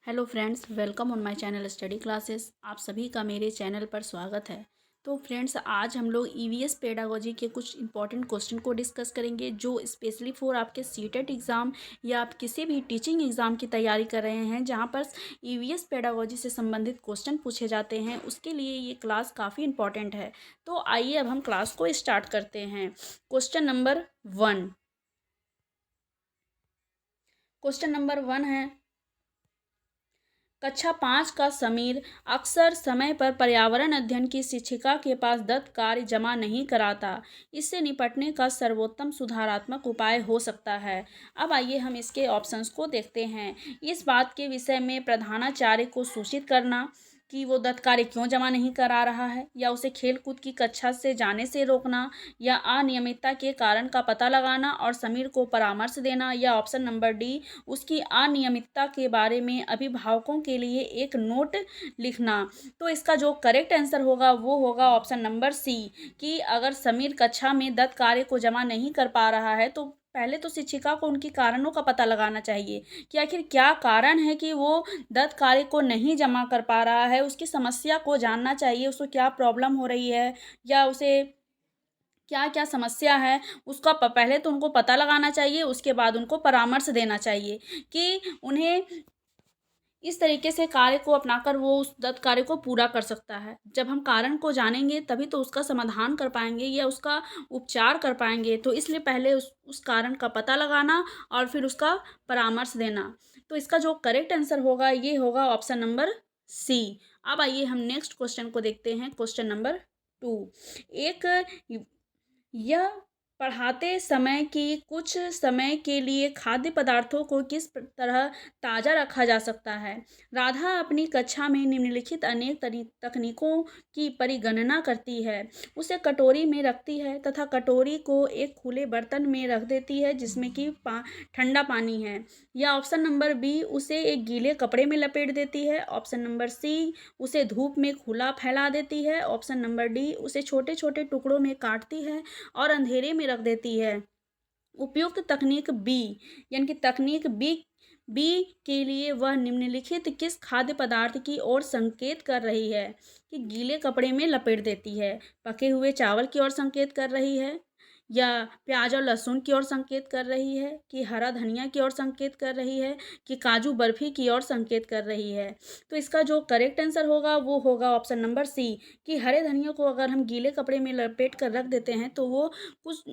Hello friends, welcome on my channel study classes. आप सभी का मेरे चैनल पर स्वागत है। तो फ्रेंड्स, आज हम लोग ईवीएस पेडागोजी के कुछ इंपॉर्टेंट क्वेश्चन को डिस्कस करेंगे जो स्पेशली फॉर आपके सीटेट एग्ज़ाम या आप किसी भी टीचिंग एग्ज़ाम की तैयारी कर रहे हैं जहां पर ईवीएस पेडागोजी से संबंधित क्वेश्चन पूछे जाते हैं, उसके लिए ये क्लास काफ़ी इंपॉर्टेंट है। तो आइए अब हम क्लास को स्टार्ट करते हैं। क्वेश्चन नंबर 1 है, कक्षा 5 का समीर अक्सर समय पर पर्यावरण अध्ययन की शिक्षिका के पास दत्त कार्य जमा नहीं कराता। इससे निपटने का सर्वोत्तम सुधारात्मक उपाय हो सकता है। अब आइए हम इसके ऑप्शंस को देखते हैं। इस बात के विषय में प्रधानाचार्य को सूचित करना कि वो दत्त कार्य क्यों जमा नहीं करा रहा है, या उसे खेल कूद की कक्षा से जाने से रोकना, या अनियमितता के कारण का पता लगाना और समीर को परामर्श देना, या ऑप्शन नंबर डी, उसकी अनियमितता के बारे में अभिभावकों के लिए एक नोट लिखना। तो इसका जो करेक्ट आंसर होगा वो होगा ऑप्शन नंबर सी, कि अगर समीर कक्षा में दत्त कार्य को जमा नहीं कर पा रहा है तो पहले तो शिक्षिका को उनके कारणों का पता लगाना चाहिए कि आखिर क्या कारण है कि वो दत्त कार्य को नहीं जमा कर पा रहा है। उसकी समस्या को जानना चाहिए, उसको क्या प्रॉब्लम हो रही है या उसे क्या क्या समस्या है, उसका पहले तो उनको पता लगाना चाहिए, उसके बाद उनको परामर्श देना चाहिए कि उन्हें इस तरीके से कार्य को अपनाकर वो उस दत्त कार्य को पूरा कर सकता है। जब हम कारण को जानेंगे तभी तो उसका समाधान कर पाएंगे या उसका उपचार कर पाएंगे। तो इसलिए पहले उस कारण का पता लगाना और फिर उसका परामर्श देना। तो इसका जो करेक्ट आंसर होगा ये होगा ऑप्शन नंबर सी। अब आइए हम नेक्स्ट क्वेश्चन को देखते हैं। क्वेश्चन नंबर 2, एक यह पढ़ाते समय कि कुछ समय के लिए खाद्य पदार्थों को किस तरह ताज़ा रखा जा सकता है। राधा अपनी कक्षा में निम्नलिखित अनेक तकनीकों की परिगणना करती है। उसे कटोरी में रखती है तथा कटोरी को एक खुले बर्तन में रख देती है जिसमें कि ठंडा पानी है। या ऑप्शन नंबर बी, उसे एक गीले कपड़े में लपेट देती है। ऑप्शन नंबर सी, उसे धूप में खुला फैला देती है। ऑप्शन नंबर डी, उसे छोटे छोटे टुकड़ों में काटती है और अंधेरे में रख देती है। उपयुक्त तकनीक बी, यानी कि तकनीक बी बी के लिए वह निम्नलिखित किस खाद्य पदार्थ की ओर संकेत कर रही है। कि गीले कपड़े में लपेट देती है, पके हुए चावल की ओर संकेत कर रही है, या प्याज और लहसुन की ओर संकेत कर रही है, कि हरा धनिया की ओर संकेत कर रही है, कि काजू बर्फी की ओर संकेत कर रही है। तो इसका जो करेक्ट आंसर होगा वो होगा ऑप्शन नंबर सी, कि हरे धनिया को अगर हम गीले कपड़े में लपेट कर रख देते हैं तो वो कुछ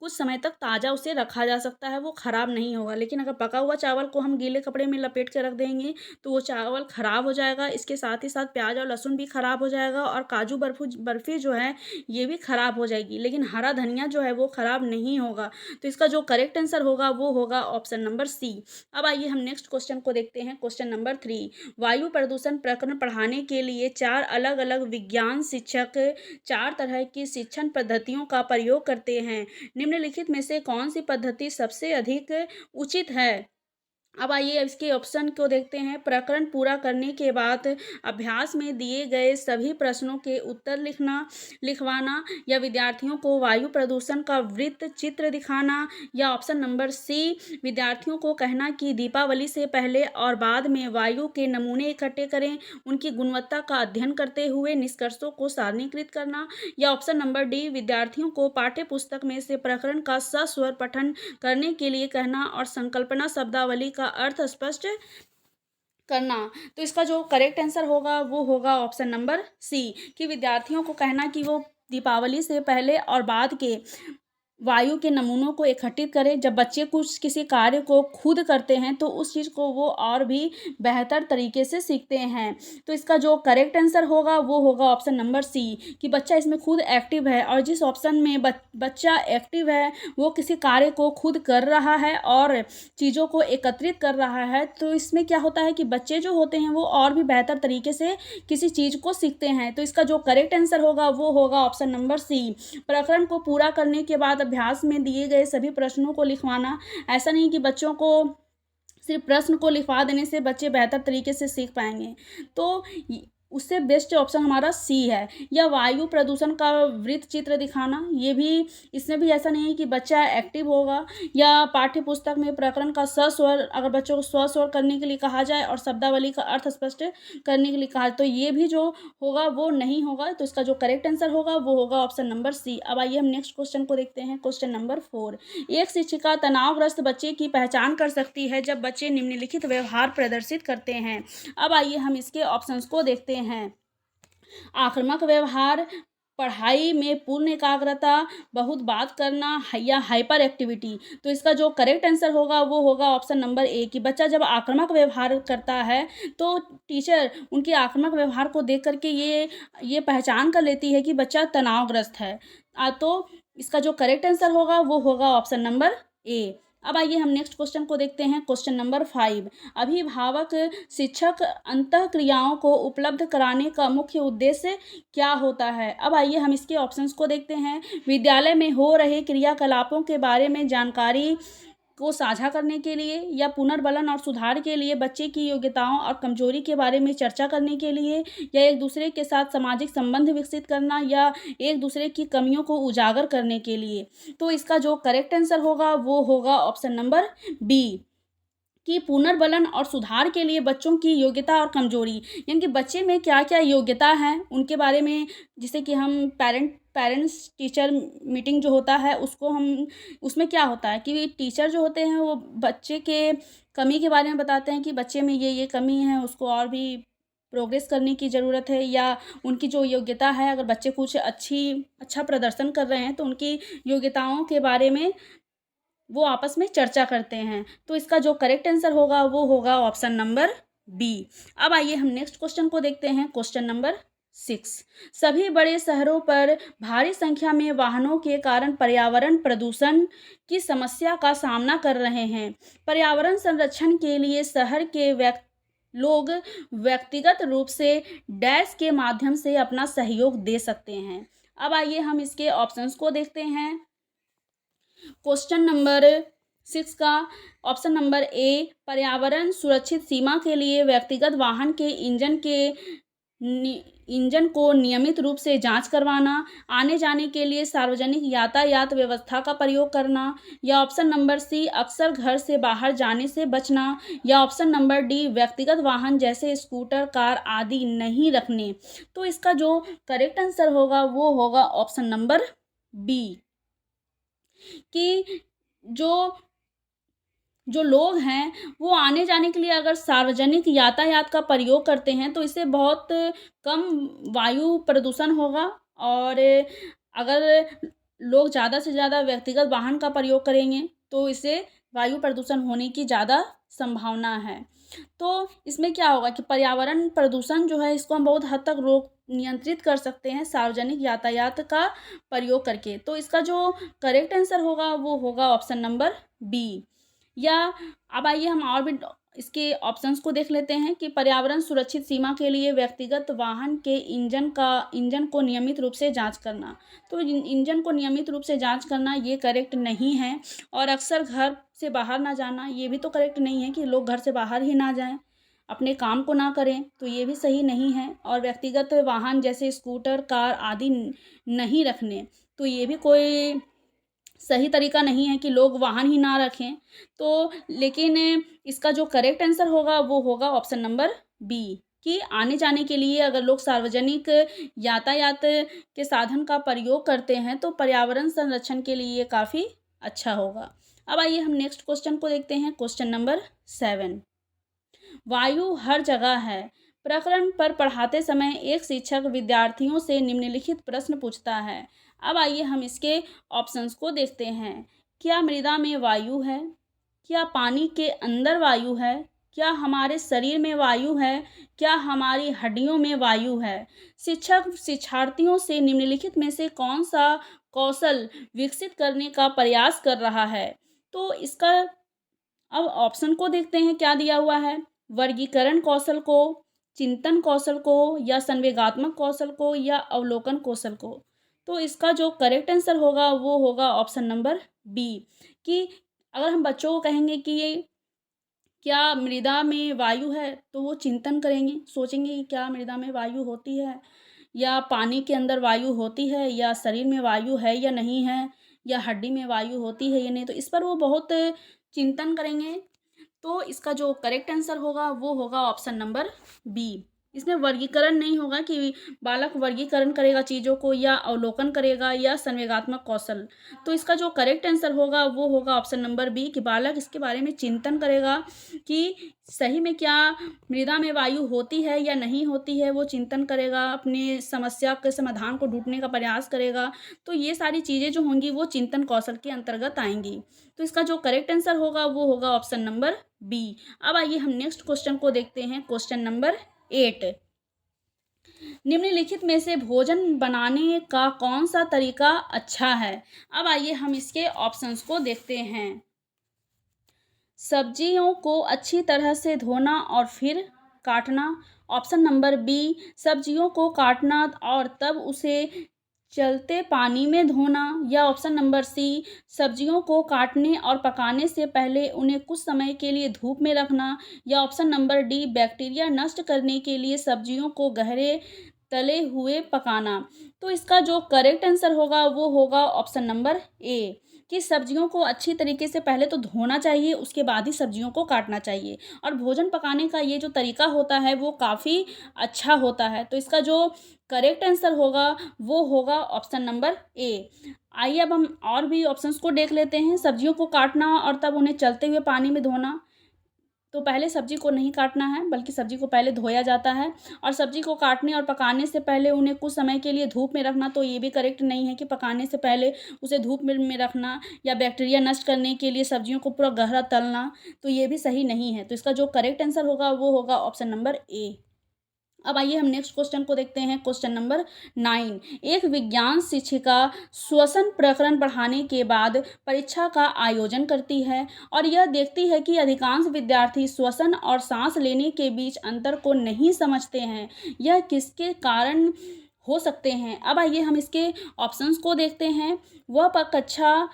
कुछ समय तक ताज़ा उसे रखा जा सकता है, वो ख़राब नहीं होगा। लेकिन अगर पका हुआ चावल को हम गीले कपड़े में लपेट के रख देंगे तो वो चावल ख़राब हो जाएगा। इसके साथ ही साथ प्याज और लहसुन भी ख़राब हो जाएगा और काजू बर्फ़ी जो है ये भी ख़राब हो जाएगी। लेकिन हरा धनिया जो है वो ख़राब नहीं होगा। तो इसका जो करेक्ट आंसर होगा वो होगा ऑप्शन नंबर सी। अब आइए हम नेक्स्ट क्वेश्चन को देखते हैं। क्वेश्चन नंबर 3, वायु प्रदूषण प्रकरण पढ़ाने के लिए 4 अलग अलग विज्ञान शिक्षक 4 तरह की शिक्षण पद्धतियों का प्रयोग करते हैं। निम्नलिखित में से कौन सी पद्धति सबसे अधिक उचित है। अब आइए इसके ऑप्शन को देखते हैं। प्रकरण पूरा करने के बाद अभ्यास में दिए गए सभी प्रश्नों के उत्तर लिखवाना, या विद्यार्थियों को वायु प्रदूषण का वृत्त चित्र दिखाना, या ऑप्शन नंबर सी, विद्यार्थियों को कहना कि दीपावली से पहले और बाद में वायु के नमूने इकट्ठे करें, उनकी गुणवत्ता का अध्ययन करते हुए निष्कर्षों को सारणीकृत करना, या ऑप्शन नंबर डी, विद्यार्थियों को पाठ्य पुस्तक में से प्रकरण का सस्वर पठन करने के लिए कहना और संकल्पना शब्दावली का अर्थ स्पष्ट करना। तो इसका जो करेक्ट आंसर होगा वो होगा ऑप्शन नंबर सी, कि विद्यार्थियों को कहना कि वो दीपावली से पहले और बाद के वायु के नमूनों को इकट्ठित करें। जब बच्चे कुछ किसी कार्य को खुद करते हैं तो उस चीज़ को वो और भी बेहतर तरीके से सीखते हैं। तो इसका जो करेक्ट आंसर होगा वो होगा ऑप्शन नंबर सी, कि बच्चा इसमें खुद एक्टिव है, और जिस ऑप्शन में बच्चा एक्टिव है वो किसी कार्य को खुद कर रहा है और चीज़ों को एकत्रित कर रहा है, तो इसमें क्या होता है कि बच्चे जो होते हैं वो और भी बेहतर तरीके से किसी चीज़ को सीखते हैं। तो इसका जो करेक्ट आंसर होगा वो होगा ऑप्शन नंबर सी। प्रकरण को पूरा करने के बाद अभ्यास में दिए गए सभी प्रश्नों को लिखवाना। ऐसा नहीं कि बच्चों को सिर्फ प्रश्न को लिखवा देने से बच्चे बेहतर तरीके से सीख पाएंगे। तो उससे बेस्ट ऑप्शन हमारा सी है। या वायु प्रदूषण का वृत्त चित्र दिखाना, ये भी, इसमें भी ऐसा नहीं है कि बच्चा एक्टिव होगा। या पाठ्य पुस्तक में प्रकरण का सस्वर, अगर बच्चों को स्वस्वर करने के लिए कहा जाए और शब्दावली का अर्थ स्पष्ट करने के लिए कहा जाए, तो ये भी जो होगा वो नहीं होगा। तो इसका जो करेक्ट आंसर होगा वो होगा ऑप्शन नंबर सी। अब आइए हम नेक्स्ट क्वेश्चन को देखते हैं। क्वेश्चन नंबर 4, एक शिक्षिका तनावग्रस्त बच्चे की पहचान कर सकती है जब बच्चे निम्नलिखित व्यवहार प्रदर्शित करते हैं। अब आइए हम इसके ऑप्शंस को देखते हैं। आक्रामक व्यवहार, पढ़ाई में पूर्ण एकाग्रता, बहुत बात करना या हाइपर एक्टिविटी। तो इसका जो करेक्ट आंसर होगा वो होगा ऑप्शन नंबर ए, कि बच्चा जब आक्रामक व्यवहार करता है तो टीचर उनके आक्रामक व्यवहार को देख करके ये पहचान कर लेती है कि बच्चा तनावग्रस्त है। तो इसका जो करेक्ट आंसर होगा वो होगा ऑप्शन नंबर ए। अब आइए हम नेक्स्ट क्वेश्चन को देखते हैं। क्वेश्चन नंबर 5, अभिभावक शिक्षक अंतःक्रियाओं को उपलब्ध कराने का मुख्य उद्देश्य क्या होता है। अब आइए हम इसके ऑप्शंस को देखते हैं। विद्यालय में हो रहे क्रियाकलापों के बारे में जानकारी को साझा करने के लिए, या पुनर्बलन और सुधार के लिए, बच्चे की योग्यताओं और कमजोरी के बारे में चर्चा करने के लिए, या एक दूसरे के साथ सामाजिक संबंध विकसित करना, या एक दूसरे की कमियों को उजागर करने के लिए। तो इसका जो करेक्ट आंसर होगा वो होगा ऑप्शन नंबर बी, कि पुनर्बलन और सुधार के लिए बच्चों की योग्यता और कमजोरी, यानी कि बच्चे में क्या क्या योग्यता है उनके बारे में, जिसे कि हम पेरेंट्स टीचर मीटिंग जो होता है उसको हम, उसमें क्या होता है कि टीचर जो होते हैं वो बच्चे के कमी के बारे में बताते हैं कि बच्चे में ये कमी है, उसको और भी प्रोग्रेस करने की ज़रूरत है, या उनकी जो योग्यता है, अगर बच्चे कुछ अच्छा प्रदर्शन कर रहे हैं तो उनकी योग्यताओं के बारे में वो आपस में चर्चा करते हैं। तो इसका जो करेक्ट आंसर होगा वो होगा ऑप्शन नंबर बी। अब आइए हम नेक्स्ट क्वेश्चन को देखते हैं। क्वेश्चन नंबर 6, सभी बड़े शहरों पर भारी संख्या में वाहनों के कारण पर्यावरण प्रदूषण की समस्या का सामना कर रहे हैं। पर्यावरण संरक्षण के लिए शहर के लोग व्यक्तिगत रूप से डैश के माध्यम से अपना सहयोग दे सकते हैं। अब आइए हम इसके ऑप्शंस को देखते हैं। क्वेश्चन नंबर 6 का ऑप्शन नंबर ए, पर्यावरण सुरक्षित सीमा के लिए व्यक्तिगत वाहन के इंजन को नियमित रूप से जांच करवाना, आने जाने के लिए सार्वजनिक यातायात व्यवस्था का प्रयोग करना, या ऑप्शन नंबर सी, अक्सर घर से बाहर जाने से बचना, या ऑप्शन नंबर डी, व्यक्तिगत वाहन जैसे स्कूटर, कार आदि नहीं रखने। तो इसका जो करेक्ट आंसर होगा वो होगा ऑप्शन नंबर बी, कि जो लोग हैं वो आने जाने के लिए अगर सार्वजनिक यातायात का प्रयोग करते हैं तो इससे बहुत कम वायु प्रदूषण होगा। और अगर लोग ज़्यादा से ज़्यादा व्यक्तिगत वाहन का प्रयोग करेंगे तो इससे वायु प्रदूषण होने की ज़्यादा संभावना है। तो इसमें क्या होगा कि पर्यावरण प्रदूषण जो है इसको हम बहुत हद तक नियंत्रित कर सकते हैं सार्वजनिक यातायात का प्रयोग करके। तो इसका जो करेक्ट आंसर होगा वो होगा ऑप्शन नंबर बी। या अब आइए हम और भी इसके ऑप्शंस को देख लेते हैं कि पर्यावरण सुरक्षित सीमा के लिए व्यक्तिगत वाहन के इंजन को नियमित रूप से जांच करना। तो इंजन को नियमित रूप से जांच करना ये करेक्ट नहीं है। और अक्सर घर से बाहर ना जाना, ये भी तो करेक्ट नहीं है कि लोग घर से बाहर ही ना जाएं, अपने काम को ना करें, तो ये भी सही नहीं है। और व्यक्तिगत वाहन जैसे स्कूटर, कार आदि नहीं रखने, तो ये भी कोई सही तरीका नहीं है कि लोग वाहन ही ना रखें। तो लेकिन इसका जो करेक्ट आंसर होगा वो होगा ऑप्शन नंबर बी, कि आने जाने के लिए अगर लोग सार्वजनिक यातायात के साधन का प्रयोग करते हैं तो पर्यावरण संरक्षण के लिए ये काफ़ी अच्छा होगा। अब आइए हम नेक्स्ट क्वेश्चन को देखते हैं। क्वेश्चन नंबर 7, वायु हर जगह है प्रकरण पर पढ़ाते समय एक शिक्षक विद्यार्थियों से निम्नलिखित प्रश्न पूछता है। अब आइए हम इसके ऑप्शंस को देखते हैं। क्या मृदा में वायु है? क्या पानी के अंदर वायु है? क्या हमारे शरीर में वायु है? क्या हमारी हड्डियों में वायु है? शिक्षक शिक्षार्थियों से निम्नलिखित में से कौन सा कौशल विकसित करने का प्रयास कर रहा है? तो इसका अब ऑप्शन को देखते हैं क्या दिया हुआ है। वर्गीकरण कौशल को, चिंतन कौशल को, या संवेगात्मक कौशल को, या अवलोकन कौशल को। तो इसका जो करेक्ट आंसर होगा वो होगा ऑप्शन नंबर बी, कि अगर हम बच्चों को कहेंगे कि ये क्या मृदा में वायु है, तो वो चिंतन करेंगे, सोचेंगे कि क्या मृदा में वायु होती है, या पानी के अंदर वायु होती है, या शरीर में वायु है या नहीं है, या हड्डी में वायु होती है या नहीं, तो इस पर वो बहुत चिंतन करेंगे। तो इसका जो करेक्ट आंसर होगा वो होगा ऑप्शन नंबर बी। इसमें वर्गीकरण नहीं होगा कि बालक वर्गीकरण करेगा चीज़ों को, या अवलोकन करेगा, या संवेगात्मक कौशल। तो इसका जो करेक्ट आंसर होगा वो होगा ऑप्शन नंबर बी, कि बालक इसके बारे में चिंतन करेगा कि सही में क्या मृदा में वायु होती है या नहीं होती है, वो चिंतन करेगा, अपने समस्या के समाधान को ढूंढने का प्रयास करेगा। तो ये सारी चीज़ें जो होंगी वो चिंतन कौशल के अंतर्गत आएंगी। तो इसका जो करेक्ट आंसर होगा वो होगा ऑप्शन नंबर बी। अब आइए हम नेक्स्ट क्वेश्चन को देखते हैं, क्वेश्चन नंबर 8। निम्नलिखित में से भोजन बनाने का कौन सा तरीका अच्छा है? अब आइए हम इसके ऑप्शंस को देखते हैं। सब्जियों को अच्छी तरह से धोना और फिर काटना। ऑप्शन नंबर बी, सब्जियों को काटना और तब उसे चलते पानी में धोना। या ऑप्शन नंबर सी, सब्जियों को काटने और पकाने से पहले उन्हें कुछ समय के लिए धूप में रखना। या ऑप्शन नंबर डी, बैक्टीरिया नष्ट करने के लिए सब्जियों को गहरे तले हुए पकाना। तो इसका जो करेक्ट आंसर होगा वो होगा ऑप्शन नंबर ए, कि सब्जियों को अच्छी तरीके से पहले तो धोना चाहिए, उसके बाद ही सब्जियों को काटना चाहिए। और भोजन पकाने का ये जो तरीका होता है वो काफ़ी अच्छा होता है। तो इसका जो करेक्ट आंसर होगा वो होगा ऑप्शन नंबर ए। आइए अब हम और भी ऑप्शंस को देख लेते हैं। सब्जियों को काटना और तब उन्हें चलते हुए पानी में धोना। तो पहले सब्जी को नहीं काटना है, बल्कि सब्जी को पहले धोया जाता है। और सब्जी को काटने और पकाने से पहले उन्हें कुछ समय के लिए धूप में रखना, तो ये भी करेक्ट नहीं है कि पकाने से पहले उसे धूप में रखना, या बैक्टीरिया नष्ट करने के लिए सब्जियों को पूरा गहरा तलना, तो ये भी सही नहीं है। तो इसका जो करेक्ट आंसर होगा वो होगा ऑप्शन नंबर ए। अब आइए हम नेक्स्ट क्वेश्चन को देखते हैं, क्वेश्चन नंबर 9। एक विज्ञान शिक्षिका श्वसन प्रकरण पढ़ाने के बाद परीक्षा का आयोजन करती है और यह देखती है कि अधिकांश विद्यार्थी श्वसन और सांस लेने के बीच अंतर को नहीं समझते हैं। यह किसके कारण हो सकते हैं? अब आइए हम इसके ऑप्शंस को देखते हैं। वह कक्षा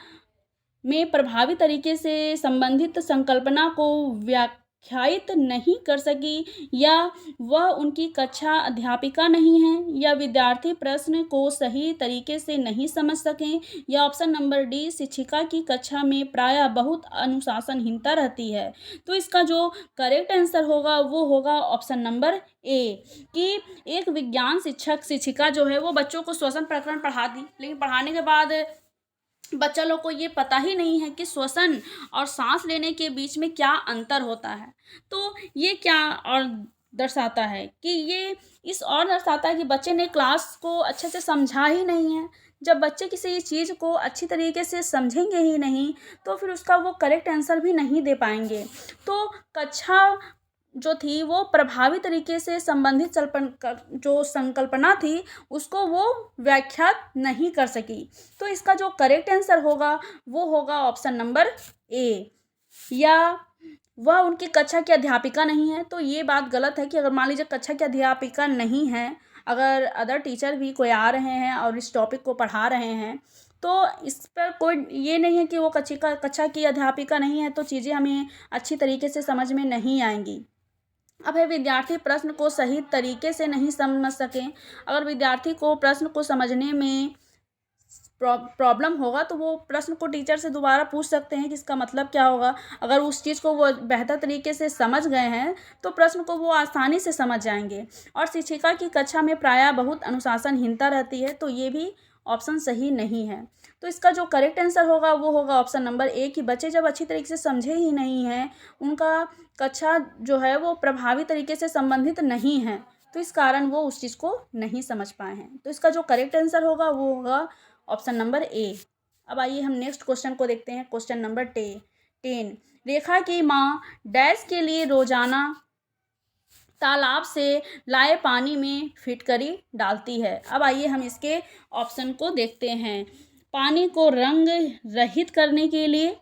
में प्रभावी तरीके से संबंधित संकल्पना को व्याख्यायित नहीं कर सकी, या वह उनकी कक्षा अध्यापिका नहीं है, या विद्यार्थी प्रश्न को सही तरीके से नहीं समझ सकें, या ऑप्शन नंबर डी, शिक्षिका की कक्षा में प्रायः बहुत अनुशासनहीनता रहती है। तो इसका जो करेक्ट आंसर होगा वो होगा ऑप्शन नंबर ए, कि एक विज्ञान शिक्षिका जो है वो बच्चों को श्वसन प्रकरण पढ़ाती, लेकिन पढ़ाने के बाद बच्चा लोग को ये पता ही नहीं है कि श्वसन और सांस लेने के बीच में क्या अंतर होता है। तो ये क्या और दर्शाता है कि ये इस और दर्शाता है कि बच्चे ने क्लास को अच्छे से समझा ही नहीं है। जब बच्चे किसी चीज़ को अच्छी तरीके से समझेंगे ही नहीं, तो फिर उसका वो करेक्ट आंसर भी नहीं दे पाएंगे। तो कक्षा जो थी वो प्रभावी तरीके से संबंधित जो संकल्पना थी उसको वो व्याख्या नहीं कर सकी। तो इसका जो करेक्ट आंसर होगा वो होगा ऑप्शन नंबर ए। या वह उनकी कक्षा की अध्यापिका नहीं है, तो ये बात गलत है कि अगर मान लीजिए कक्षा की अध्यापिका नहीं है, अगर अदर टीचर भी कोई आ रहे हैं और इस टॉपिक को पढ़ा रहे हैं, तो इस पर कोई ये नहीं है कि वो कक्षा की अध्यापिका नहीं है तो चीज़ें हमें अच्छी तरीके से समझ में नहीं आएंगी। अब है विद्यार्थी प्रश्न को सही तरीके से नहीं समझ सकें। अगर विद्यार्थी को प्रश्न को समझने में प्रॉब्लम होगा तो वो प्रश्न को टीचर से दोबारा पूछ सकते हैं कि इसका मतलब क्या होगा। अगर उस चीज़ को वो बेहतर तरीके से समझ गए हैं तो प्रश्न को वो आसानी से समझ जाएंगे। और शिक्षिका की कक्षा में प्रायः बहुत अनुशासनहीनता रहती है, तो ये भी ऑप्शन सही नहीं है। तो इसका जो करेक्ट आंसर होगा वो होगा ऑप्शन नंबर ए, कि बच्चे जब अच्छी तरीके से समझे ही नहीं हैं, उनका कक्षा जो है वो प्रभावी तरीके से संबंधित नहीं है, तो इस कारण वो उस चीज़ को नहीं समझ पाए हैं। तो इसका जो करेक्ट आंसर होगा वो होगा ऑप्शन नंबर ए। अब आइए हम नेक्स्ट क्वेश्चन को देखते हैं, क्वेश्चन नंबर 10। रेखा की माँ डैश के लिए रोजाना तालाब से लाए पानी में फिटकरी डालती है। अब आइए हम इसके ऑप्शन को देखते हैं। पानी को रंग रहित करने के लिए,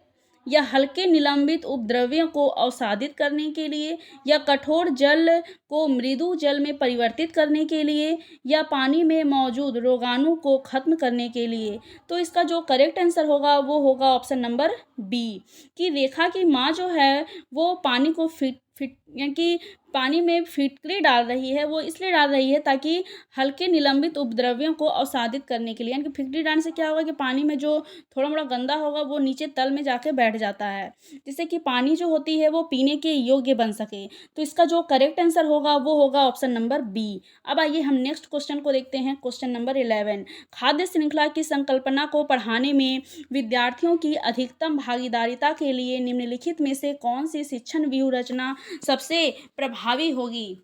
या हल्के निलंबित उपद्रव्यों को अवसादित करने के लिए, या कठोर जल को मृदु जल में परिवर्तित करने के लिए, या पानी में मौजूद रोगाणु को खत्म करने के लिए। तो इसका जो करेक्ट आंसर होगा वो होगा ऑप्शन नंबर बी, कि रेखा की माँ जो है वो पानी को फिट यानी कि पानी में फिटकरी डाल रही है, वो इसलिए डाल रही है ताकि हल्के निलंबित उपद्रव्यों को अवसादित करने के लिए। यानी कि फिटकरी डालने से क्या होगा कि पानी में जो थोड़ा मोड़ा गंदा होगा वो नीचे तल में जाके बैठ जाता है, जिससे कि पानी जो होती है वो पीने के योग्य बन सके। तो इसका जो करेक्ट आंसर होगा वो होगा ऑप्शन नंबर बी। अब आइए हम नेक्स्ट क्वेश्चन को देखते हैं, क्वेश्चन नंबर 11। खाद्य श्रृंखला की संकल्पना को पढ़ाने में विद्यार्थियों की अधिकतम भागीदारिता के लिए निम्नलिखित में से कौन सी शिक्षण व्यूह रचना सबसे प्रभावी होगी।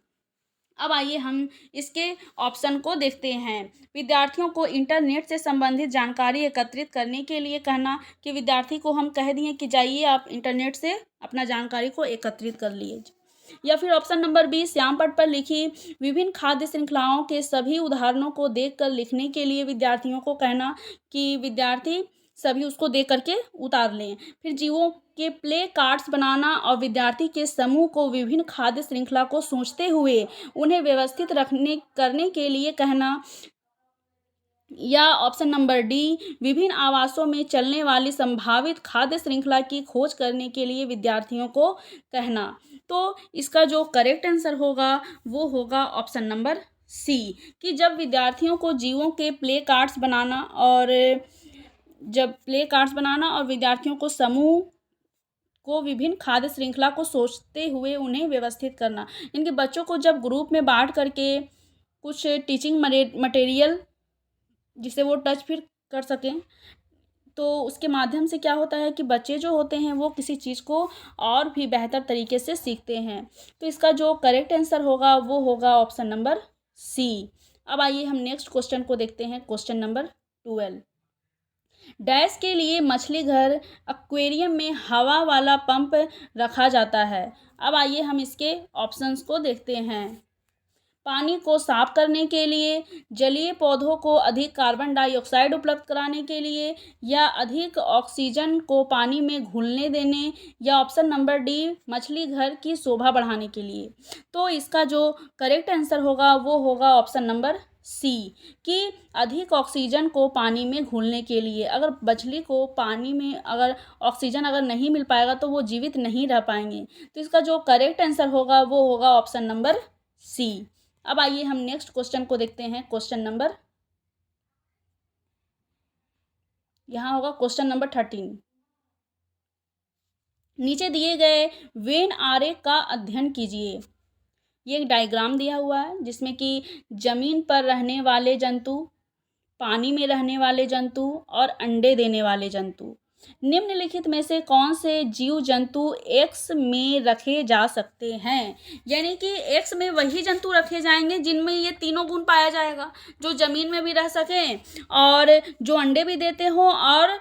अब आइए हम इसके ऑप्शन को देखते हैं। विद्यार्थियों को इंटरनेट से संबंधित जानकारी एकत्रित करने के लिए कहना, कि विद्यार्थी को हम कह दिए कि जाइए आप इंटरनेट से अपना जानकारी को एकत्रित कर लीजिए। या फिर ऑप्शन नंबर बी, श्याम पट्ट पर लिखी विभिन्न खाद्य श्रृंखलाओं के सभी उदाहरणों को देखकर लिखने के लिए विद्यार्थियों को कहना कि विद्यार्थी सभी उसको देख करके उतार लें। फिर जीवों के प्ले कार्ड्स बनाना और विद्यार्थी के समूह को विभिन्न खाद्य श्रृंखला को सोचते हुए उन्हें व्यवस्थित करने के लिए कहना। या ऑप्शन नंबर डी, विभिन्न आवासों में चलने वाली संभावित खाद्य श्रृंखला की खोज करने के लिए विद्यार्थियों को कहना। तो इसका जो करेक्ट आंसर होगा वो होगा ऑप्शन नंबर सी, कि जब विद्यार्थियों को जीवों के प्ले कार्ड्स बनाना और विद्यार्थियों को समूह को विभिन्न खाद्य श्रृंखला को सोचते हुए उन्हें व्यवस्थित करना। इनके बच्चों को जब ग्रुप में बांट करके कुछ टीचिंग मटेरियल जिसे वो टच फिर कर सकें, तो उसके माध्यम से क्या होता है कि बच्चे जो होते हैं वो किसी चीज़ को और भी बेहतर तरीके से सीखते हैं। तो इसका जो करेक्ट आंसर होगा वो होगा ऑप्शन नंबर सी। अब आइए हम नेक्स्ट क्वेश्चन को देखते हैं, क्वेश्चन नंबर 12। डैश के लिए मछली घर एक्वेरियम में हवा वाला पंप रखा जाता है। अब आइए हम इसके ऑप्शंस को देखते हैं। पानी को साफ करने के लिए, जलीय पौधों को अधिक कार्बन डाइऑक्साइड उपलब्ध कराने के लिए, या अधिक ऑक्सीजन को पानी में घुलने देने, या ऑप्शन नंबर डी, मछली घर की शोभा बढ़ाने के लिए। तो इसका जो करेक्ट आंसर होगा वो होगा ऑप्शन नंबर सी, कि अधिक ऑक्सीजन को पानी में घुलने के लिए। अगर मछली को पानी में अगर ऑक्सीजन अगर नहीं मिल पाएगा तो वो जीवित नहीं रह पाएंगे। तो इसका जो करेक्ट आंसर होगा वो होगा ऑप्शन नंबर सी। अब आइए हम नेक्स्ट क्वेश्चन को देखते हैं, क्वेश्चन नंबर यहाँ होगा क्वेश्चन नंबर 13। नीचे दिए गए वेन आरेख का अध्ययन कीजिए। ये एक डायग्राम दिया हुआ है जिसमें कि जमीन पर रहने वाले जंतु, पानी में रहने वाले जंतु और अंडे देने वाले जंतु, निम्नलिखित में से कौन से जीव जंतु एक्स में रखे जा सकते हैं। यानी कि एक्स में वही जंतु रखे जाएंगे जिनमें ये तीनों गुण पाया जाएगा, जो जमीन में भी रह सकें और जो अंडे भी देते हों और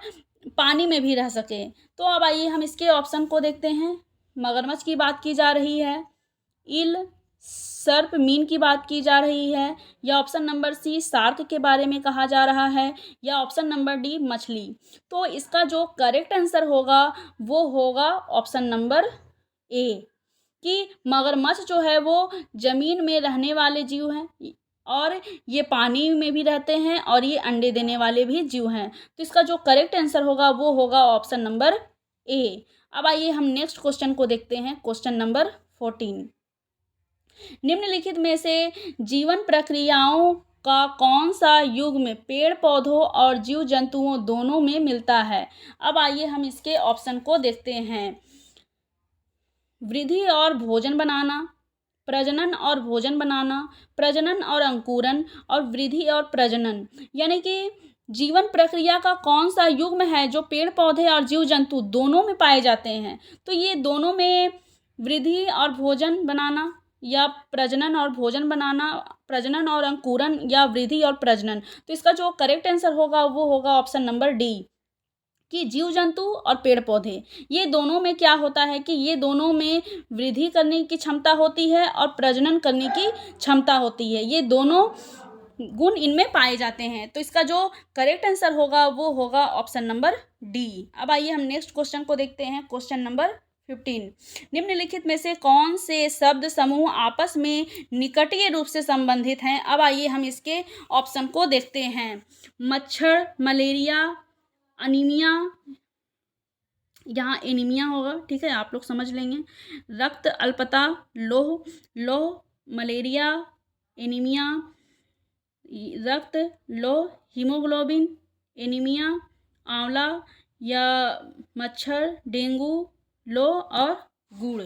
पानी में भी रह सकें। तो अब आइए हम इसके ऑप्शन को देखते हैं। मगरमच्छ की बात की जा रही है, ईल, सर्प, मीन की बात की जा रही है, या ऑप्शन नंबर सी, शार्क के बारे में कहा जा रहा है, या ऑप्शन नंबर डी, मछली। तो इसका जो करेक्ट आंसर होगा वो होगा ऑप्शन नंबर ए, कि मगरमच्छ जो है वो जमीन में रहने वाले जीव हैं और ये पानी में भी रहते हैं और ये अंडे देने वाले भी जीव हैं। तो इसका जो करेक्ट आंसर होगा वो होगा ऑप्शन नंबर ए। अब आइए हम नेक्स्ट क्वेश्चन को देखते हैं, क्वेश्चन नंबर 14। निम्नलिखित में से जीवन प्रक्रियाओं का कौन सा युग्म पेड़ पौधों और जीव जंतुओं दोनों में मिलता है। अब आइए हम इसके ऑप्शन को देखते हैं। वृद्धि और भोजन बनाना, प्रजनन और भोजन बनाना, प्रजनन और अंकुरन, और वृद्धि और प्रजनन। यानी कि जीवन प्रक्रिया का कौन सा युग्म है जो पेड़ पौधे और जीव जंतु दोनों में पाए जाते हैं। तो ये दोनों में वृद्धि और भोजन बनाना या प्रजनन और भोजन बनाना, प्रजनन और अंकुरन, या वृद्धि और प्रजनन। तो इसका जो करेक्ट आंसर होगा वो होगा ऑप्शन नंबर डी, कि जीव जंतु और पेड़ पौधे ये दोनों में क्या होता है कि ये दोनों में वृद्धि करने की क्षमता होती है और प्रजनन करने की क्षमता होती है। ये दोनों गुण इनमें पाए जाते हैं। तो इसका जो करेक्ट आंसर होगा वो होगा ऑप्शन नंबर डी। अब आइए हम नेक्स्ट क्वेश्चन को देखते हैं। क्वेश्चन नंबर 15, निम्नलिखित में से कौन से शब्द समूह आपस में निकटीय रूप से संबंधित हैं? अब आइए हम इसके ऑप्शन को देखते हैं। मच्छर, मलेरिया, अनीमिया, यहाँ एनीमिया होगा, ठीक है, आप लोग समझ लेंगे। रक्त अल्पता, लोह, मलेरिया, एनीमिया, रक्त, लोह, हीमोग्लोबिन, एनीमिया, आंवला या मच्छर, डेंगू, लोह और गुड़।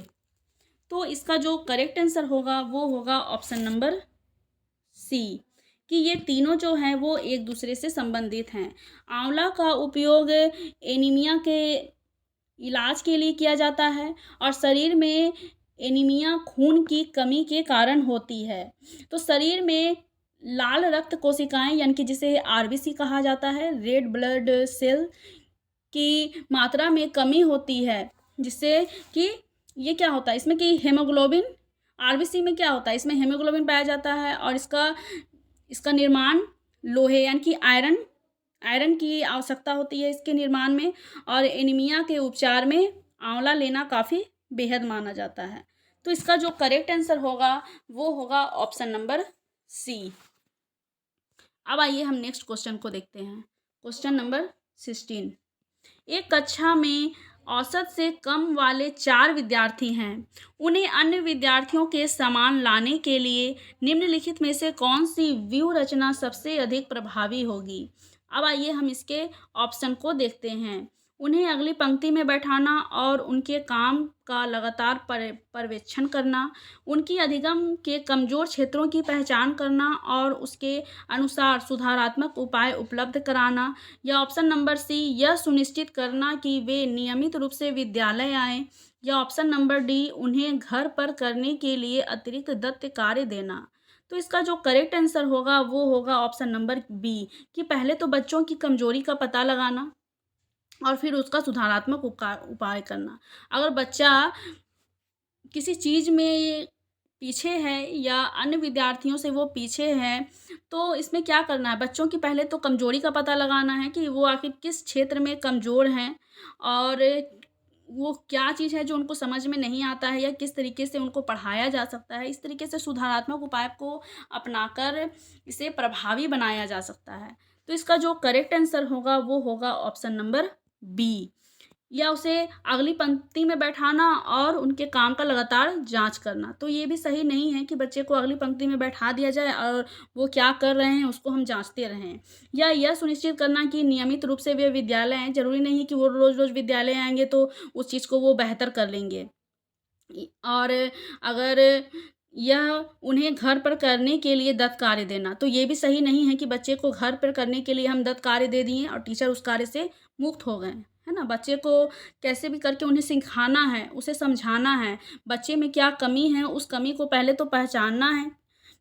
तो इसका जो करेक्ट आंसर होगा वो होगा ऑप्शन नंबर सी, कि ये तीनों जो हैं वो एक दूसरे से संबंधित हैं। आंवला का उपयोग एनीमिया के इलाज के लिए किया जाता है और शरीर में एनीमिया खून की कमी के कारण होती है। तो शरीर में लाल रक्त कोशिकाएं यानी कि जिसे आरबीसी कहा जाता है, रेड ब्लड सेल की मात्रा में कमी होती है, जिससे कि ये क्या होता है इसमें कि हेमोग्लोबिन, आरबीसी में क्या होता है इसमें हेमोग्लोबिन पाया जाता है और इसका निर्माण लोहे यानी कि आयरन की आवश्यकता होती है इसके निर्माण में। और एनीमिया के उपचार में आंवला लेना काफ़ी बेहद माना जाता है। तो इसका जो करेक्ट आंसर होगा वो होगा ऑप्शन नंबर सी। अब आइए हम नेक्स्ट क्वेश्चन को देखते हैं। क्वेश्चन नंबर 16, एक कक्षा में औसत से कम वाले 4 विद्यार्थी हैं। उन्हें अन्य विद्यार्थियों के समान लाने के लिए निम्नलिखित में से कौन सी व्यूह रचना सबसे अधिक प्रभावी होगी? अब आइए हम इसके ऑप्शन को देखते हैं। उन्हें अगली पंक्ति में बैठाना और उनके काम का लगातार पर्यवेक्षण करना, उनकी अधिगम के कमज़ोर क्षेत्रों की पहचान करना और उसके अनुसार सुधारात्मक उपाय उपलब्ध कराना, या ऑप्शन नंबर सी, यह सुनिश्चित करना कि वे नियमित रूप से विद्यालय आएँ, या ऑप्शन नंबर डी, उन्हें घर पर करने के लिए अतिरिक्त दत्त कार्य देना। तो इसका जो करेक्ट आंसर होगा वो होगा ऑप्शन नंबर बी, कि पहले तो बच्चों की कमजोरी का पता लगाना और फिर उसका सुधारात्मक उपाय करना। अगर बच्चा किसी चीज़ में पीछे है या अन्य विद्यार्थियों से वो पीछे है, तो इसमें क्या करना है, बच्चों की पहले तो कमजोरी का पता लगाना है कि वो आखिर किस क्षेत्र में कमज़ोर हैं और वो क्या चीज़ है जो उनको समझ में नहीं आता है या किस तरीके से उनको पढ़ाया जा सकता है। इस तरीके से सुधारात्मक उपाय को अपनाकर इसे प्रभावी बनाया जा सकता है। तो इसका जो करेक्ट आंसर होगा वो होगा ऑप्शन नंबर बी, या उसे अगली पंक्ति में बैठाना और उनके काम का लगातार जांच करना। तो ये भी सही नहीं है कि बच्चे को अगली पंक्ति में बैठा दिया जाए और वो क्या कर रहे हैं उसको हम जांचते रहें, या यह सुनिश्चित करना कि नियमित रूप से वे विद्यालय आएँ। ज़रूरी नहीं कि वो रोज़ रोज़ विद्यालय आएंगे तो उस चीज़ को वो बेहतर कर लेंगे। और अगर यह उन्हें घर पर करने के लिए दत्त कार्य देना, तो ये भी सही नहीं है कि बच्चे को घर पर करने के लिए हम दत्त कार्य दे दिए और टीचर उस कार्य से मुक्त हो गए, है ना। बच्चे को कैसे भी करके उन्हें सिखाना है, उसे समझाना है, बच्चे में क्या कमी है उस कमी को पहले तो पहचानना है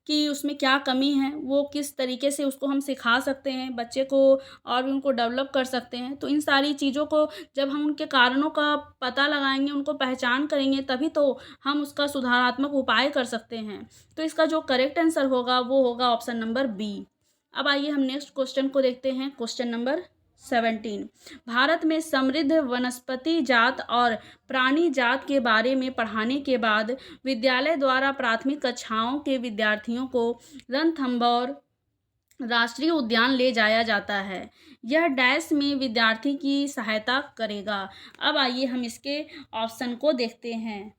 कि उसमें क्या कमी है, वो किस तरीके से उसको हम सिखा सकते हैं बच्चे को और भी उनको डेवलप कर सकते हैं। तो इन सारी चीज़ों को जब हम उनके कारणों का पता लगाएंगे, उनको पहचान करेंगे, तभी तो हम उसका सुधारात्मक उपाय कर सकते हैं। तो इसका जो करेक्ट आंसर होगा वो होगा ऑप्शन नंबर बी। अब आइए हम नेक्स्ट क्वेश्चन को देखते हैं। क्वेश्चन नंबर 17, भारत में समृद्ध वनस्पति जात और प्राणी जात के बारे में पढ़ाने के बाद विद्यालय द्वारा प्राथमिक कक्षाओं के विद्यार्थियों को रणथंभौर राष्ट्रीय उद्यान ले जाया जाता है। यह डैश में विद्यार्थी की सहायता करेगा। अब आइए हम इसके ऑप्शन को देखते हैं।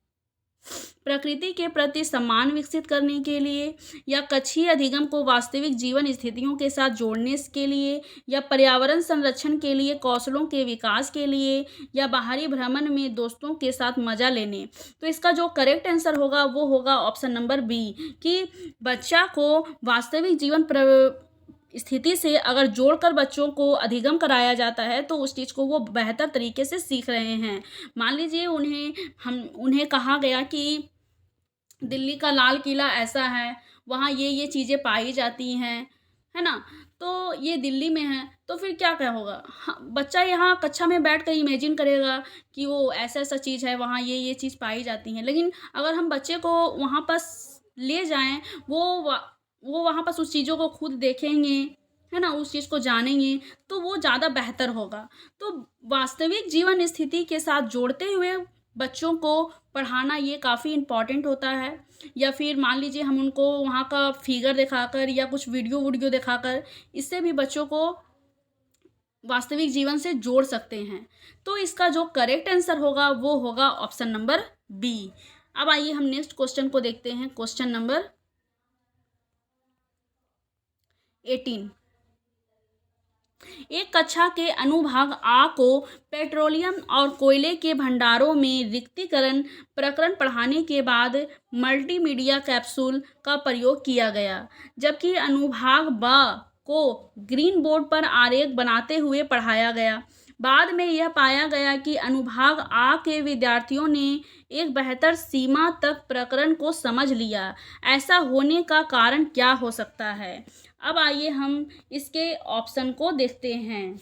प्रकृति के प्रति सम्मान विकसित करने के लिए, या कक्षीय अधिगम को वास्तविक जीवन स्थितियों के साथ जोड़ने के लिए, या पर्यावरण संरक्षण के लिए कौशलों के विकास के लिए, या बाहरी भ्रमण में दोस्तों के साथ मजा लेने। तो इसका जो करेक्ट आंसर होगा वो होगा ऑप्शन नंबर बी, कि बच्चा को वास्तविक जीवन स्थिति से अगर जोड़कर बच्चों को अधिगम कराया जाता है तो उस चीज़ को वो बेहतर तरीके से सीख रहे हैं। मान लीजिए उन्हें कहा गया कि दिल्ली का लाल किला ऐसा है, वहाँ ये चीज़ें पाई जाती हैं, है ना, तो ये दिल्ली में है, तो फिर क्या होगा, बच्चा यहाँ कक्षा में बैठ कर इमेजिन करेगा कि वो ऐसा चीज़ है, वहाँ ये चीज़ पाई जाती हैं। लेकिन अगर हम बच्चे को वहाँ पर ले जाएं, वो वो वहाँ पर उस चीज़ों को खुद देखेंगे, है ना, उस चीज़ को जानेंगे, तो वो ज़्यादा बेहतर होगा। तो वास्तविक जीवन स्थिति के साथ जोड़ते हुए बच्चों को पढ़ाना ये काफ़ी इम्पोर्टेंट होता है। या फिर मान लीजिए हम उनको वहाँ का फिगर दिखाकर या कुछ वीडियो वूडियो दिखाकर, इससे भी बच्चों को वास्तविक जीवन से जोड़ सकते हैं। तो इसका जो करेक्ट आंसर होगा वो होगा ऑप्शन नंबर बी। अब आइए हम नेक्स्ट क्वेश्चन को देखते हैं। Question number 18। एक कक्षा के अनुभाग आ को पेट्रोलियम और कोयले के भंडारों में रिक्तीकरण प्रकरण पढ़ाने के बाद मल्टीमीडिया कैप्सूल का प्रयोग किया गया, जबकि अनुभाग ब को ग्रीन बोर्ड पर आरेख बनाते हुए पढ़ाया गया। बाद में यह पाया गया कि अनुभाग आ के विद्यार्थियों ने एक बेहतर सीमा तक प्रकरण को समझ लिया। ऐसा होने का कारण क्या हो सकता है? अब आइए हम इसके ऑप्शन को देखते हैं।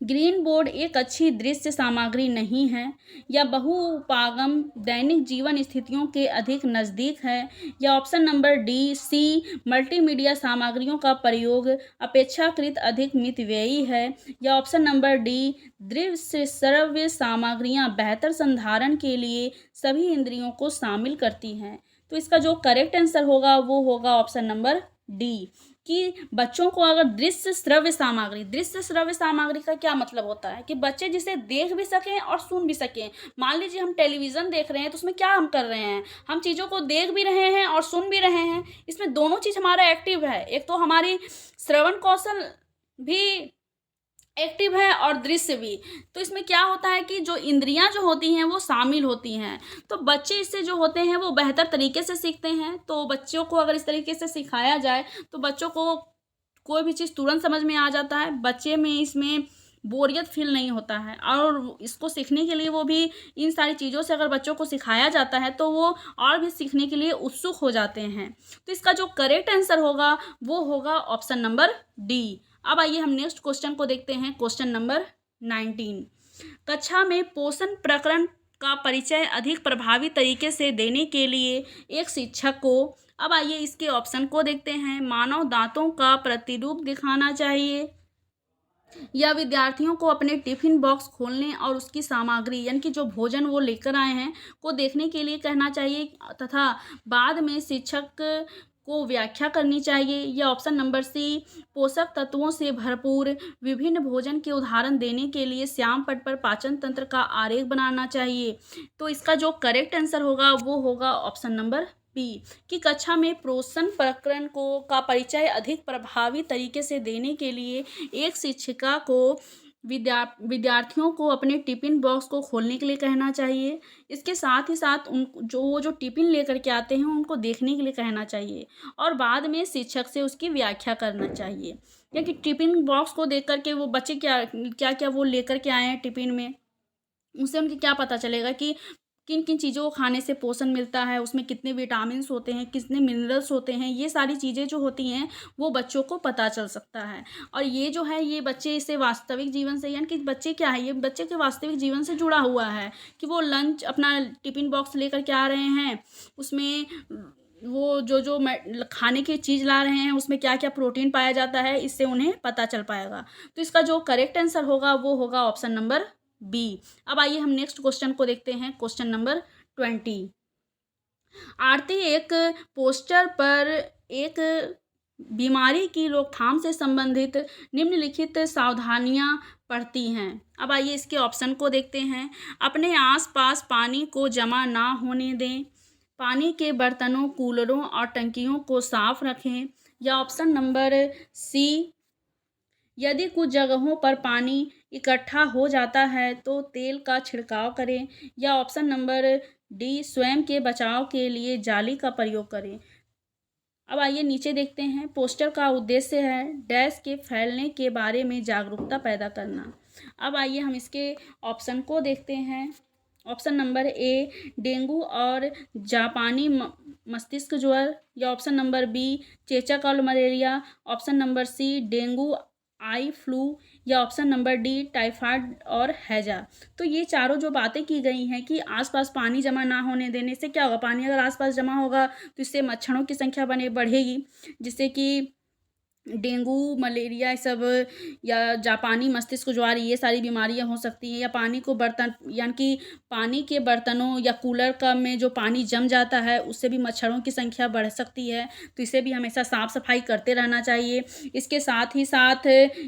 ग्रीन बोर्ड एक अच्छी दृश्य सामग्री नहीं है, या बहुउपागम दैनिक जीवन स्थितियों के अधिक नज़दीक है, या option number D C multimedia सामग्रियों का प्रयोग अपेक्षाकृत अधिक मितव्ययी है, या ऑप्शन नंबर डी दृश्य श्रव्य सामग्रियां बेहतर संधारण के लिए सभी इंद्रियों को शामिल करती हैं। तो इसका जो करेक्ट आंसर होगा वो होगा ऑप्शन नंबर डी, कि बच्चों को अगर दृश्य श्रव्य सामग्री का क्या मतलब होता है कि बच्चे जिसे देख भी सकें और सुन भी सकें। मान लीजिए हम टेलीविज़न देख रहे हैं, तो उसमें क्या हम कर रहे हैं, हम चीज़ों को देख भी रहे हैं और सुन भी रहे हैं। इसमें दोनों चीज़ हमारा एक्टिव है, एक तो हमारी श्रवण कौशल भी एक्टिव है और दृश्य भी। तो इसमें क्या होता है कि जो इंद्रियां जो होती हैं वो शामिल होती हैं, तो बच्चे इससे जो होते हैं वो बेहतर तरीके से सीखते हैं। तो बच्चों को अगर इस तरीके से सिखाया जाए तो बच्चों को कोई भी चीज़ तुरंत समझ में आ जाता है, बच्चे में इसमें बोरियत फील नहीं होता है, और इसको सीखने के लिए वो भी इन सारी चीज़ों से अगर बच्चों को सिखाया जाता है तो वो और भी सीखने के लिए उत्सुक हो जाते हैं। तो इसका जो करेक्ट आंसर होगा वो होगा ऑप्शन नंबर डी। अब आइए हम नेक्स्ट क्वेश्चन को देखते हैं। Question number 19। कक्षा में पोषण प्रकरण का परिचय अधिक प्रभावी तरीके से देने के लिए एक शिक्षक को, अब आइए इसके ऑप्शन को देखते हैं, मानव दांतों का प्रतिरूप दिखाना चाहिए, या विद्यार्थियों को अपने टिफिन बॉक्स खोलने और उसकी सामग्री यानी कि जो भोजन वो लेकर आए हैं को देखने के लिए कहना चाहिए, तथा बाद में शिक्षक को व्याख्या करनी चाहिए, या ऑप्शन नंबर सी पोषक तत्वों से भरपूर विभिन्न भोजन के उदाहरण देने के लिए श्याम पट पर पाचन तंत्र का आरेख बनाना चाहिए। तो इसका जो करेक्ट आंसर होगा वो होगा ऑप्शन नंबर बी, कि कक्षा में पोषण प्रकरण को का परिचय अधिक प्रभावी तरीके से देने के लिए एक शिक्षिका को विद्यार्थियों को अपने टिफिन बॉक्स को खोलने के लिए कहना चाहिए। इसके साथ ही साथ उन जो टिफिन लेकर के आते हैं उनको देखने के लिए कहना चाहिए, और बाद में शिक्षक से उसकी व्याख्या करना चाहिए, क्योंकि टिफिन बॉक्स को देख करके वो बच्चे क्या क्या क्या वो लेकर के आए हैं टिफिन में, उससे उनके क्या पता चलेगा कि किन किन चीज़ों को खाने से पोषण मिलता है, उसमें कितने विटामिन्स होते हैं, कितने मिनरल्स होते हैं, ये सारी चीज़ें जो होती हैं वो बच्चों को पता चल सकता है। और ये जो है ये बच्चे इसे वास्तविक जीवन से, यानी कि बच्चे क्या है, ये बच्चे के वास्तविक जीवन से जुड़ा हुआ है कि वो लंच अपना टिफिन बॉक्स लेकर के आ रहे हैं, उसमें वो जो खाने की चीज़ ला रहे हैं उसमें क्या क्या प्रोटीन पाया जाता है, इससे उन्हें पता चल पाएगा। तो इसका जो करेक्ट आंसर होगा वो होगा ऑप्शन नंबर बी। अब आइए हम नेक्स्ट क्वेश्चन को देखते हैं। Question number 20। आरती एक पोस्टर पर एक बीमारी की रोकथाम से संबंधित निम्नलिखित सावधानियां पढ़ती हैं। अब आइए इसके ऑप्शन को देखते हैं। अपने आसपास पानी को जमा ना होने दें, पानी के बर्तनों, कूलरों और टंकियों को साफ रखें, या ऑप्शन नंबर सी यदि कुछ जगहों पर पानी इकट्ठा हो जाता है तो तेल का छिड़काव करें, या ऑप्शन नंबर डी स्वयं के बचाव के लिए जाली का प्रयोग करें। अब आइए नीचे देखते हैं। पोस्टर का उद्देश्य है डैश के फैलने के बारे में जागरूकता पैदा करना। अब आइए हम इसके ऑप्शन को देखते हैं। ऑप्शन नंबर ए डेंगू और जापानी मस्तिष्क ज्वर, या ऑप्शन नंबर बी चेचक और malaria, option number C dengue eye flu, या ऑप्शन नंबर डी टाइफाइड और हैजा। तो ये चारों जो बातें की गई हैं कि आसपास पानी जमा ना होने देने से क्या होगा, पानी अगर आसपास जमा होगा तो इससे मच्छरों की संख्या बढ़ेगी, जिससे कि डेंगू, मलेरिया ये सब या जापानी मस्तिष्क ज्वार ये सारी बीमारियां हो सकती हैं। या पानी को बर्तन यानी कि पानी के बर्तनों या कूलर का में जो पानी जम जाता है उससे भी मच्छरों की संख्या बढ़ सकती है, तो इसे भी हमेशा साफ सफाई करते रहना चाहिए। इसके साथ ही साथ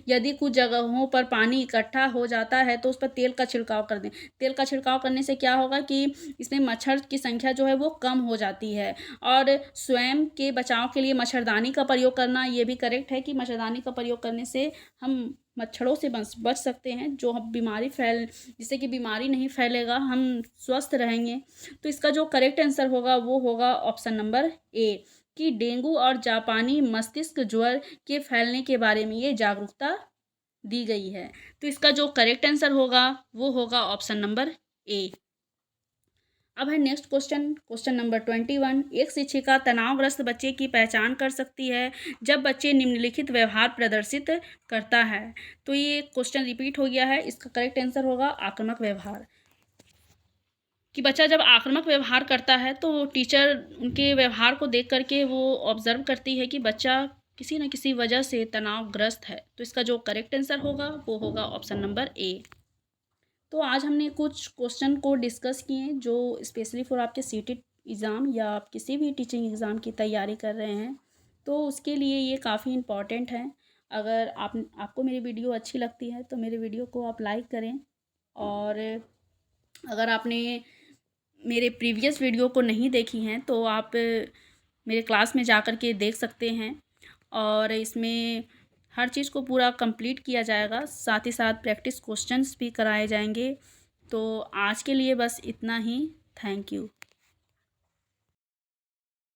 यदि कुछ जगहों पर पानी इकट्ठा हो जाता है तो उस पर तेल का छिड़काव कर दें। तेल का छिड़काव करने से क्या होगा कि इसमें मच्छर की संख्या जो है वो कम हो जाती है। और स्वयं के बचाव के लिए मच्छरदानी का प्रयोग करना ये भी करेक्ट है कि मच्छरदानी का प्रयोग करने से हम मच्छरों से बच सकते हैं, जो हम जिससे कि बीमारी नहीं फैलेगा, हम स्वस्थ रहेंगे। तो इसका जो करेक्ट आंसर होगा वो होगा ऑप्शन नंबर ए कि डेंगू और जापानी मस्तिष्क ज्वर के फैलने के बारे में ये जागरूकता दी गई है। तो इसका जो करेक्ट आंसर होगा वो होगा ऑप्शन नंबर ए। अब है नेक्स्ट क्वेश्चन, क्वेश्चन नंबर 21। एक शिक्षिका तनावग्रस्त बच्चे की पहचान कर सकती है जब बच्चे निम्नलिखित व्यवहार प्रदर्शित करता है। तो ये क्वेश्चन रिपीट हो गया है, इसका करेक्ट आंसर होगा आक्रामक व्यवहार। कि बच्चा जब आक्रामक व्यवहार करता है तो टीचर उनके व्यवहार को देख करके वो ऑब्जर्व करती है कि बच्चा किसी न किसी वजह से तनावग्रस्त है। तो इसका जो करेक्ट आंसर होगा वो होगा ऑप्शन नंबर ए। तो आज हमने कुछ क्वेश्चन को डिस्कस किए जो स्पेशली फॉर आपके सीटेट एग्ज़ाम या आप किसी भी टीचिंग एग्ज़ाम की तैयारी कर रहे हैं, तो उसके लिए ये काफ़ी इम्पॉर्टेंट है। अगर आपको मेरी वीडियो अच्छी लगती है तो मेरे वीडियो को आप लाइक करें, और अगर आपने मेरे प्रीवियस वीडियो को नहीं देखी हैं तो आप मेरे क्लास में जा कर के देख सकते हैं, और इसमें हर चीज़ को पूरा कंप्लीट किया जाएगा, साथ ही साथ प्रैक्टिस क्वेश्चंस भी कराए जाएंगे। तो आज के लिए बस इतना ही। Thank you.